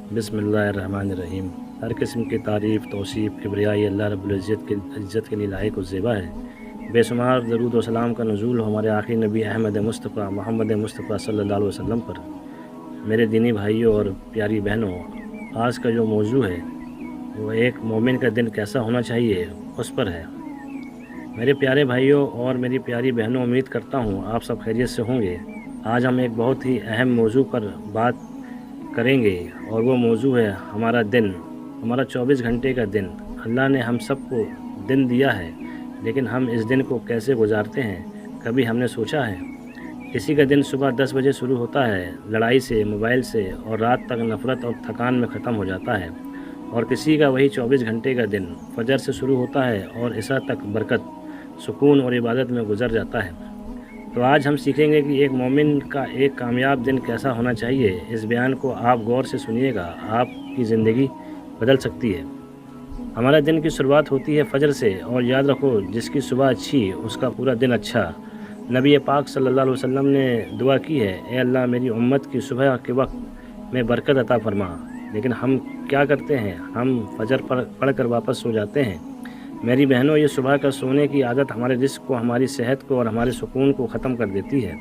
बिस्मिल्लाहिर्रहमानिर्रहीम। हर किस्म की तारीफ़ तौसीफ़ किबरियाई अल्लाह रब्बुल इज़्ज़त के लिए लायक व ज़ेबा है। बेशुमार दरूद व सलाम का नुज़ूल हमारे आखिरी नबी अहमद मुस्तफ़ा मोहम्मद मुस्तफ़ा सल्लल्लाहु अलैहि वसल्लम पर। मेरे दीनी भाइयों और प्यारी बहनों, आज का जो मौजू है वो एक मोमिन का दिन कैसा होना चाहिए उस पर है। मेरे प्यारे भाइयों और मेरी प्यारी बहनों, उम्मीद करता हूँ आप सब खैरियत से होंगे। आज हम एक बहुत ही अहम मौजू पर बात करेंगे और वो मौजू है हमारा दिन, हमारा 24 घंटे का दिन। अल्लाह ने हम सबको दिन दिया है, लेकिन हम इस दिन को कैसे गुजारते हैं कभी हमने सोचा है? किसी का दिन सुबह 10 बजे शुरू होता है लड़ाई से, मोबाइल से, और रात तक नफ़रत और थकान में ख़त्म हो जाता है। और किसी का वही 24 घंटे का दिन फजर से शुरू होता है और इशा तक बरकत, सुकून और इबादत में गुजर जाता है। तो आज हम सीखेंगे कि एक मोमिन का एक कामयाब दिन कैसा होना चाहिए। इस बयान को आप गौर से सुनिएगा, आपकी ज़िंदगी बदल सकती है। हमारा दिन की शुरुआत होती है फजर से, और याद रखो, जिसकी सुबह अच्छी उसका पूरा दिन अच्छा। नबी पाक सल्लल्लाहु अलैहि वसल्लम ने दुआ की है, ए अल्लाह मेरी उम्मत की सुबह के वक्त में बरकत अता फरमा। लेकिन हम क्या करते हैं? हम फजर पढ़ कर वापस सो जाते हैं। मेरी बहनों, ये सुबह का सोने की आदत हमारे रिस्क को, हमारी सेहत को और हमारे सुकून को ख़त्म कर देती है।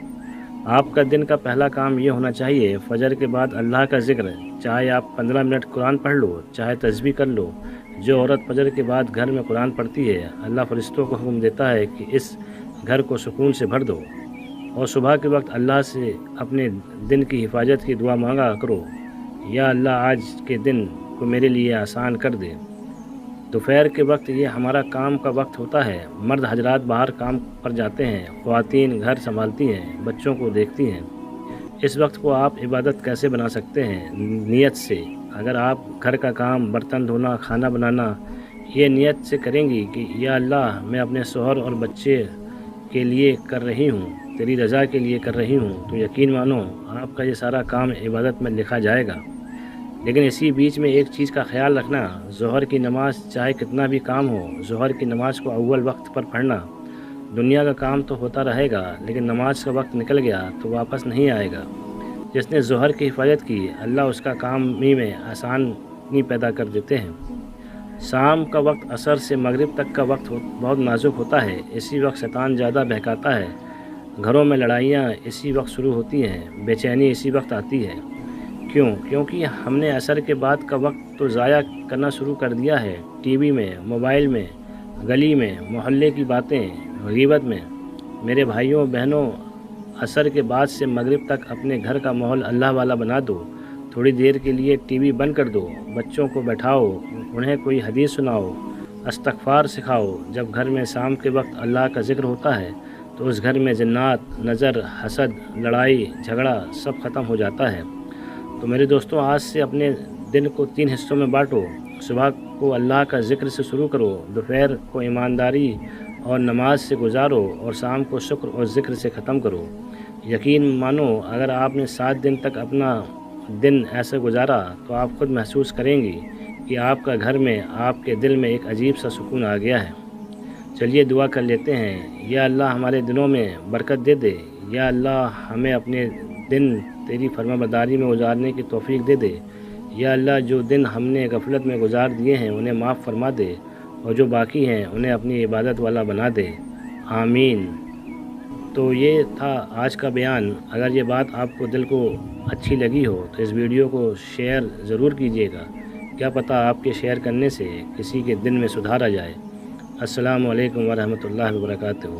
आपका दिन का पहला काम ये होना चाहिए, फजर के बाद अल्लाह का ज़िक्र। चाहे आप 15 मिनट कुरान पढ़ लो, चाहे तस्बीह कर लो। जो औरत फजर के बाद घर में कुरान पढ़ती है, अल्लाह फरिश्तों को हुक्म देता है कि इस घर को सुकून से भर दो। और सुबह के वक्त अल्लाह से अपने दिन की हिफाजत की दुआ मांगा करो, या अल्लाह आज के दिन को मेरे लिए आसान कर दे। दोपहर के वक्त ये हमारा काम का वक्त होता है। मर्द हजरात बाहर काम पर जाते हैं, ख़वातीन घर संभालती हैं, बच्चों को देखती हैं। इस वक्त को आप इबादत कैसे बना सकते हैं? नियत से। अगर आप घर का काम, बर्तन धोना, खाना बनाना, ये नियत से करेंगी कि या अल्लाह मैं अपने शौहर और बच्चे के लिए कर रही हूँ, तेरी रज़ा के लिए कर रही हूँ, तो यकीन मानो आपका ये सारा काम इबादत में लिखा जाएगा। लेकिन इसी बीच में एक चीज़ का ख्याल रखना, ज़ोहर की नमाज़ चाहे कितना भी काम हो, ज़ोहर की नमाज़ को अव्वल वक्त पर पढ़ना। दुनिया का काम तो होता रहेगा, लेकिन नमाज का वक्त निकल गया तो वापस नहीं आएगा। जिसने ज़ोहर की हिफाजत की, अल्लाह उसका काम ही में आसानी पैदा कर देते हैं। शाम का वक्त असर से मगरिब तक का वक्त बहुत नाजुक होता है। इसी वक्त शैतान ज़्यादा बहकाता है। घरों में लड़ाइयाँ इसी वक्त शुरू होती हैं, बेचैनी इसी वक्त आती है। क्यों? क्योंकि हमने असर के बाद का वक्त तो ज़ाया करना शुरू कर दिया है, टीवी में, मोबाइल में, गली में, मोहल्ले की बातें, ग़ीबत में। मेरे भाइयों बहनों, असर के बाद से मगरिब तक अपने घर का माहौल अल्लाह वाला बना दो। थोड़ी देर के लिए टीवी बंद कर दो, बच्चों को बैठाओ, उन्हें कोई हदीस सुनाओ, इस्तग़फ़ार सिखाओ। जब घर में शाम के वक्त अल्लाह का ज़िक्र होता है तो उस घर में जिन्नात, नज़र, हसद, लड़ाई झगड़ा सब ख़त्म हो जाता है। तो मेरे दोस्तों, आज से अपने दिन को 3 हिस्सों में बांटो। सुबह को अल्लाह का ज़िक्र से शुरू करो, दोपहर को ईमानदारी और नमाज से गुजारो, और शाम को शुक्र और ज़िक्र से ख़त्म करो। यकीन मानो, अगर आपने 7 दिन तक अपना दिन ऐसे गुजारा तो आप खुद महसूस करेंगी कि आपका घर में, आपके दिल में एक अजीब सा सुकून आ गया है। चलिए दुआ कर लेते हैं। या अल्लाह हमारे दिनों में बरकत दे दे। या अल्लाह हमें अपने दिन तेरी फरमाबरदारी में गुजारने की तौफीक दे दे। या अल्लाह जो दिन हमने गफलत में गुजार दिए हैं उन्हें माफ़ फरमा दे, और जो बाकी हैं उन्हें अपनी इबादत वाला बना दे। आमीन। तो ये था आज का बयान। अगर ये बात आपको दिल को अच्छी लगी हो तो इस वीडियो को शेयर ज़रूर कीजिएगा। क्या पता आपके शेयर करने से किसी के दिन में सुधार आ जाए। अस्सलामु अलैकुम वरहमतुल्लाहि वबरकातुहू।